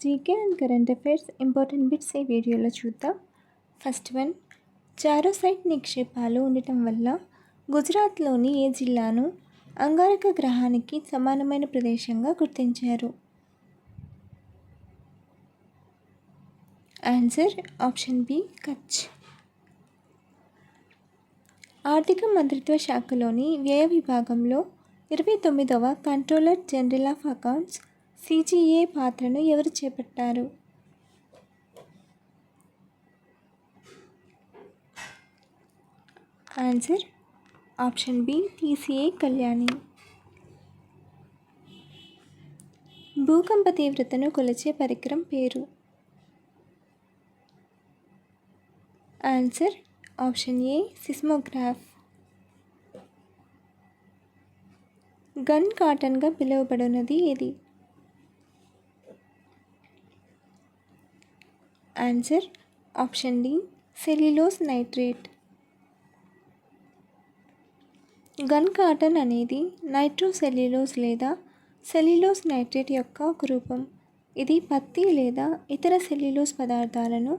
GK and current affairs important bits ఈ వీడియోలో చూద్దాం. ఫస్ట్ వన్, చారోసైట్ నిక్షేపాలు ఉండటం వల్ల గుజరాత్లోని ఏ జిల్లాను అంగారక గ్రహానికి సమానమైన ప్రదేశంగా గుర్తించారు? Answer option B, Kutch. ఆర్థిక మంత్రిత్వ శాఖలోని వ్యయ విభాగంలో 29వ controller general of accounts CGA పాత్రను ఎవరు చేపట్టారు? Answer option B, TCA Kalyani. భూకంప తీవ్రతను కొలిచే పరికరం పేరు? Answer option A, seismograph. Gun కాటన్గా పిలువబడినది ఏది? Answer option D, cellulose nitrate. Gun cotton అనేది నైట్రోసెల్యులోజ్ లేదా సెల్యులోజ్ నైట్రేట్ యొక్క ఒక రూపం. ఇది పత్తి లేదా ఇతర సెల్యులోజ్ పదార్థాలను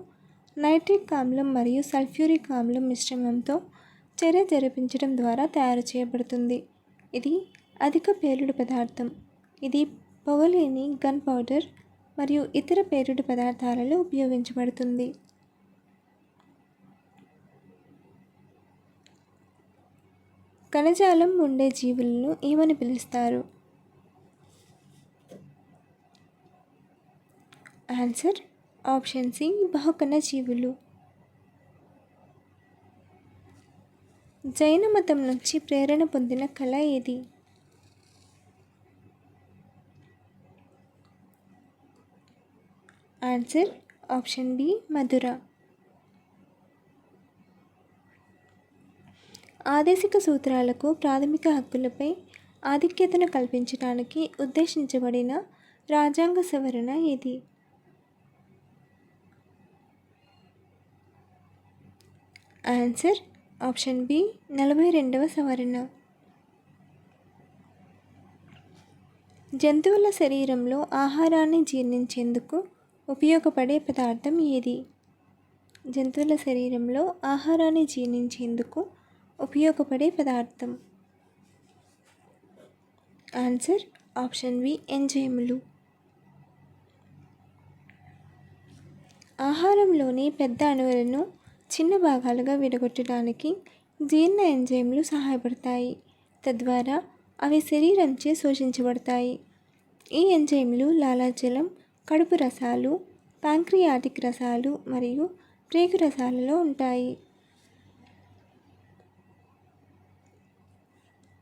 నైట్రిక్ ఆమ్లం మరియు సల్ఫ్యూరిక్ ఆమ్లం మిశ్రమంతో చర్య జరిపించడం ద్వారా తయారు చేయబడుతుంది. ఇది అధిక పేలుడు పదార్థం. ఇది పొగలేని గన్ పౌడర్ మరియు ఇతర పేలుడు పదార్థాలలో ఉపయోగించబడుతుంది. కణజాలం ఉండే జీవులను ఏమని పిలుస్తారు? ఆన్సర్ ఆప్షన్ సి, బహుకణ జీవులు. జైన మతం నుంచి ప్రేరణ పొందిన కళ ఏది? ఆన్సర్ ఆప్షన్ బి, మధుర. ఆదేశిక సూత్రాలకు ప్రాథమిక హక్కులపై ఆధిక్యతను కల్పించడానికి ఉద్దేశించబడిన రాజ్యాంగ సవరణ ఏది? ఆన్సర్ ఆప్షన్ బి, 42వ సవరణ. జంతువుల శరీరంలో ఆహారాన్ని జీర్ణించేందుకు ఉపయోగపడే పదార్థం ఏది? జంతువుల శరీరంలో ఆహారాన్ని జీర్ణించేందుకు ఉపయోగపడే పదార్థం? ఆన్సర్ ఆప్షన్ బి, ఎంజైములు. ఆహారంలోని పెద్ద అణువులను చిన్న భాగాలుగా విడగొట్టడానికి జీర్ణ ఎంజైమ్లు సహాయపడతాయి. తద్వారా అవి శరీరంచే శోషించబడతాయి. ఈ ఎంజైమ్లు లాలాజలం, కడుపు రసాలు, ప్యాంక్రియాటిక్ రసాలు మరియు ప్రేగు రసాలలో ఉంటాయి.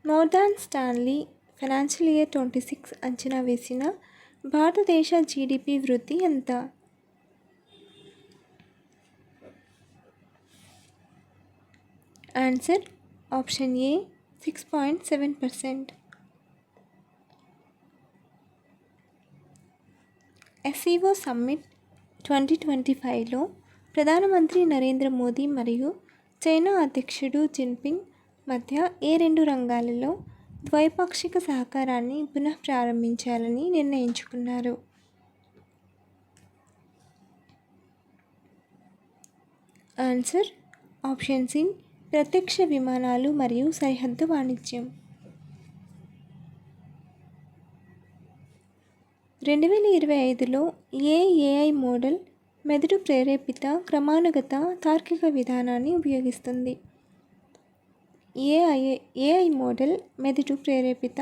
మోర్గాన్ స్టాన్లీ ఫైనాన్షియల్ ఇయర్ 26 అంచనా వేసిన భారతదేశ జీడిపి వృద్ధి ఎంత? Answer option A, 6.7%. SCO summit 2025లో ప్రధానమంత్రి నరేంద్ర మోదీ మరియు చైనా అధ్యక్షుడు జిన్పింగ్ మధ్య ఏ రెండు రంగాలలో ద్వైపాక్షిక సహకారాన్ని పునఃప్రారంభించాలని నిర్ణయించుకున్నారు? ఆన్సర్ ఆప్షన్ సి, ప్రత్యక్ష విమానాలు మరియు సరిహద్దు వాణిజ్యం. 2025లో ఏఐ మోడల్ మెదడు ప్రేరేపిత క్రమానుగత తార్కిక విధానాన్ని ఉపయోగిస్తుంది. ఏఐ మోడల్ మెదడు ప్రేరేపిత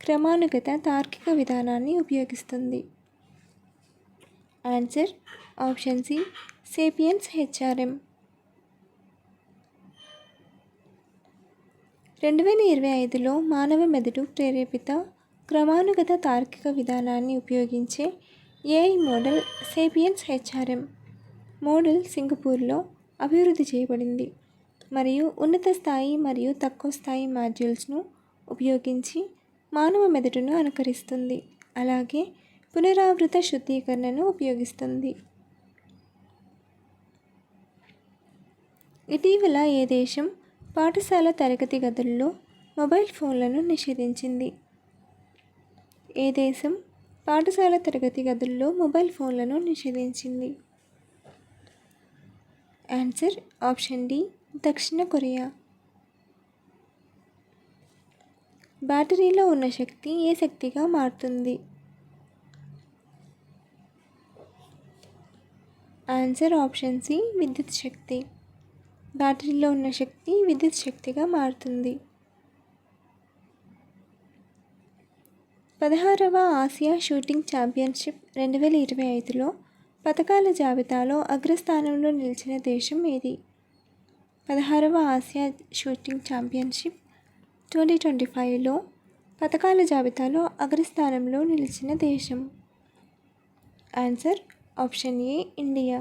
క్రమానుగత తార్కిక విధానాన్ని ఉపయోగిస్తుంది. Answer option C, Sapiens HRM. 2025లో మానవ మెదడు ప్రేరేపిత క్రమానుగత తార్కిక విధానాన్ని ఉపయోగించే AI model Sapiens HRM model సింగపూర్లో అభివృద్ధి చేయబడింది మరియు ఉన్నత స్థాయి మరియు తక్కువ స్థాయి మాడ్యూల్స్ను ఉపయోగించి మానవ మెదడును అనుకరిస్తుంది, అలాగే పునరావృత శుద్ధీకరణను ఉపయోగిస్తుంది. ఇటీవల ఏ దేశం పాఠశాల తరగతి గదుల్లో మొబైల్ ఫోన్లను నిషేధించింది? ఏ దేశం పాఠశాల తరగతి గదుల్లో మొబైల్ ఫోన్లను నిషేధించింది? ఆన్సర్ ఆప్షన్ డి దక్షిణ కొరియా. బ్యాటరీలో ఉన్న శక్తి ఏ శక్తిగా మారుతుంది? ఆన్సర్ ఆప్షన్ సి విద్యుత్ శక్తి. బ్యాటరీలో ఉన్న శక్తి విద్యుత్ శక్తిగా మారుతుంది. 16వ ఆసియా షూటింగ్ ఛాంపియన్షిప్ 2025లో పతకాల జాబితాలో అగ్రస్థానంలో నిలిచిన దేశం ఏది? 16వ ఆసియా షూటింగ్ ఛాంపియన్షిప్ 2025లో పతకాల జాబితాలో అగ్రస్థానంలో నిలిచిన దేశం. Answer option A India.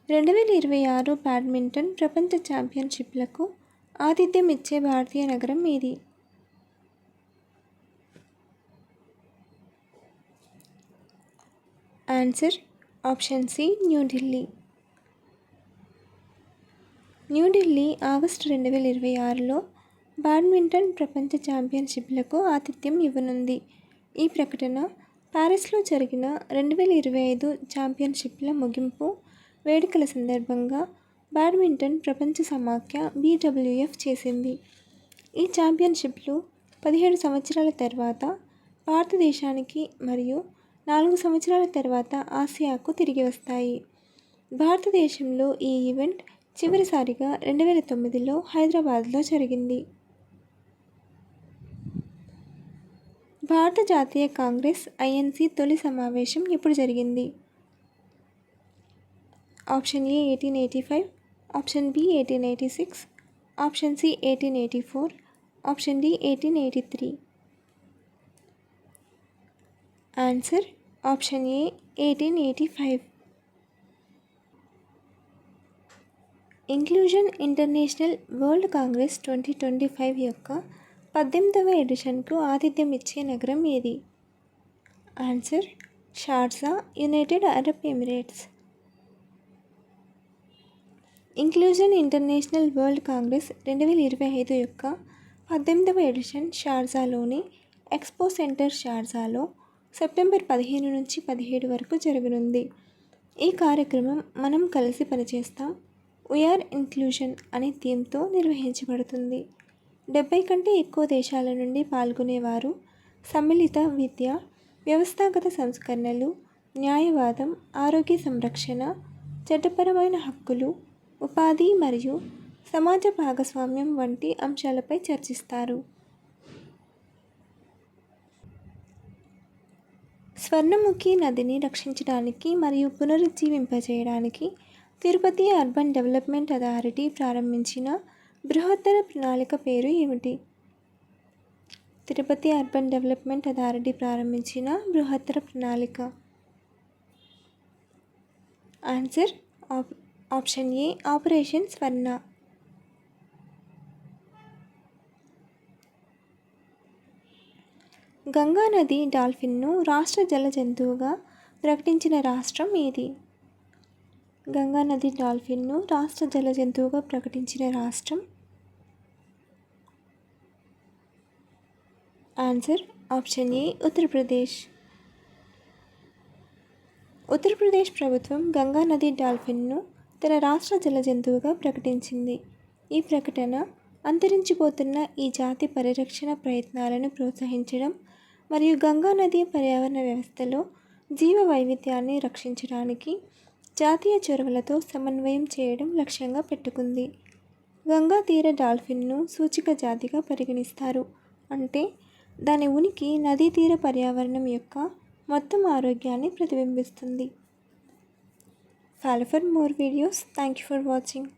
2026 badminton ప్రపంచ ఛాంపియన్షిప్లకు ఆతిథ్యం ఇచ్చే భారతీయ నగరం ఏది? Answer option C New Delhi. New Delhi August 2026లో బ్యాడ్మింటన్ ప్రపంచ ఛాంపియన్షిప్లకు ఆతిథ్యం ఇవ్వనుంది. ఈ ప్రకటన ప్యారిస్లో జరిగిన 2025 ఛాంపియన్షిప్ల ముగింపు వేడుకల సందర్భంగా బ్యాడ్మింటన్ ప్రపంచ సమాఖ్య BWF చేసింది. ఈ ఛాంపియన్షిప్లు 17 సంవత్సరాల తర్వాత భారతదేశానికి మరియు 4 సంవత్సరాల తర్వాత ఆసియాకు తిరిగి వస్తాయి. భారతదేశంలో ఈ ఈవెంట్ చివరిసారిగా 2009లో హైదరాబాద్లో జరిగింది. భారత జాతీయ కాంగ్రెస్ INC తొలి సమావేశం ఎప్పుడు జరిగింది? Option A 1885, option B 1886, option C 1884, option D 1883. Answer option A 1885. Inclusion international world congress 2025 యొక్క 18వ ఎడిషన్కు ఆతిథ్యం ఇచ్చే నగరం ఏది? Answer Sharjah, United Arab Emirates. Inclusion international world congress 2025 యొక్క 18వ ఎడిషన్ షార్జాలోని ఎక్స్పో సెంటర్ షార్జాలో సెప్టెంబర్ 15 నుంచి 17 వరకు జరగనుంది. ఈ కార్యక్రమం మనం కలిసి పనిచేస్తాం, వీఆర్ ఇంక్లూజన్ అనే థీమ్తో నిర్వహించబడుతుంది. 70 కంటే ఎక్కువ దేశాల నుండి పాల్గొనేవారు సమ్మిళిత విద్య, వ్యవస్థాగత సంస్కరణలు, న్యాయవాదం, ఆరోగ్య సంరక్షణ, చట్టపరమైన హక్కులు, ఉపాధి మరియు సమాజ భాగస్వామ్యం వంటి అంశాలపై చర్చిస్తారు. స్వర్ణముఖి నదిని రక్షించడానికి మరియు పునరుజ్జీవింపజేయడానికి తిరుపతి అర్బన్ డెవలప్మెంట్ అథారిటీ ప్రారంభించిన బృహత్తర ప్రణాళిక పేరు ఏమిటి? తిరుపతి అర్బన్ డెవలప్మెంట్ అథారిటీ ప్రారంభించిన బృహత్తర ప్రణాళిక. ఆన్సర్ ఆప్షన్ ఏ ఆపరేషన్ స్వర్ణ. గంగా నది డాల్ఫిన్ను రాష్ట్ర జల జంతువుగా ప్రకటించిన రాష్ట్రం ఏది? గంగా నది డాల్ఫిన్ను రాష్ట్ర జల జంతువుగా ప్రకటించిన రాష్ట్రం. ఆన్సర్ ఆప్షన్ ఏ ఉత్తరప్రదేశ్. ఉత్తరప్రదేశ్ ప్రభుత్వం గంగా నది డాల్ఫిన్ను తన రాష్ట్ర జల జంతువుగా ప్రకటించింది. ఈ ప్రకటన అంతరించిపోతున్న ఈ జాతి పరిరక్షణ ప్రయత్నాలను ప్రోత్సహించడం మరియు గంగా నది పర్యావరణ వ్యవస్థలో జీవ వైవిధ్యాన్ని రక్షించడానికి జాతీయ చొరవలతో సమన్వయం చేయడం లక్ష్యంగా పెట్టుకుంది. గంగా తీర డాల్ఫిన్ను సూచిక జాతిగా పరిగణిస్తారు, అంటే దాని ఉనికి నదీ తీర పర్యావరణం యొక్క మొత్తం ఆరోగ్యాన్ని ప్రతిబింబిస్తుంది. Follow for more videos. Thank you for watching.